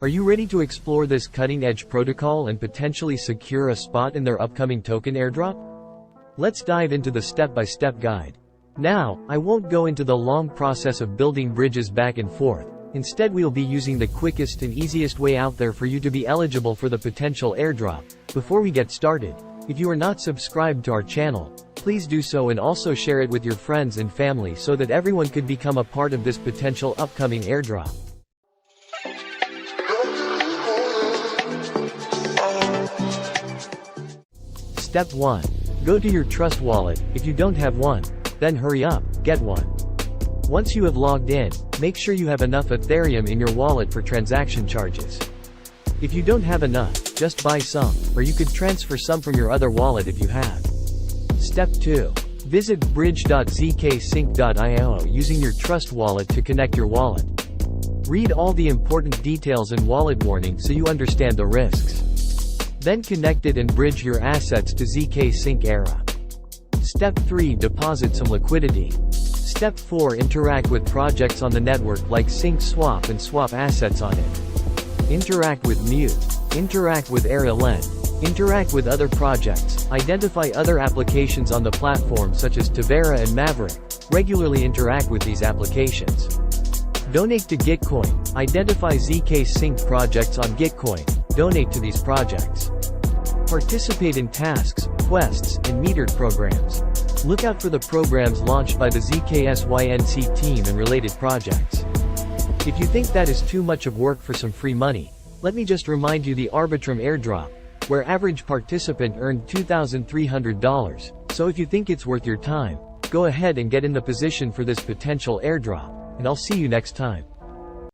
Are you ready to explore this cutting-edge protocol and potentially secure a spot in their upcoming token airdrop? Let's dive into the step-by-step guide. Now, I won't go into the long process of building bridges back and forth. Instead, we'll be using the quickest and easiest way out there for you to be eligible for the potential airdrop. Before we get started, if you are not subscribed to our channel, please do so and also share it with your friends and family so that everyone could become a part of this potential upcoming airdrop. Step 1. Go to your Trust wallet. If you don't have one, then hurry up, get one. Once you have logged in, make sure you have enough Ethereum in your wallet for transaction charges. If you don't have enough, just buy some, or you could transfer some from your other wallet if you have. Step 2. Visit bridge.zkSync.io using your Trust wallet to connect your wallet. Read all the important details and wallet warnings so you understand the risks. Then connect it and bridge your assets to zkSync Era. Step 3. Deposit some liquidity. Step 4. Interact with projects on the network like SyncSwap and swap assets on it. Interact with Mute. Interact with Lend. Interact with other projects. Identify other applications on the platform such as Tavera and Maverick. Regularly interact with these applications. Donate to Gitcoin. Identify zkSync projects on Gitcoin. Donate to these projects. Participate in tasks, quests, and metered programs. Look out for the programs launched by the zkSync's team and related projects. If you think that is too much of work for some free money, let me just remind you the Arbitrum airdrop, where average participant earned $2,300. So if you think it's worth your time, go ahead and get in the position for this potential airdrop, and I'll see you next time.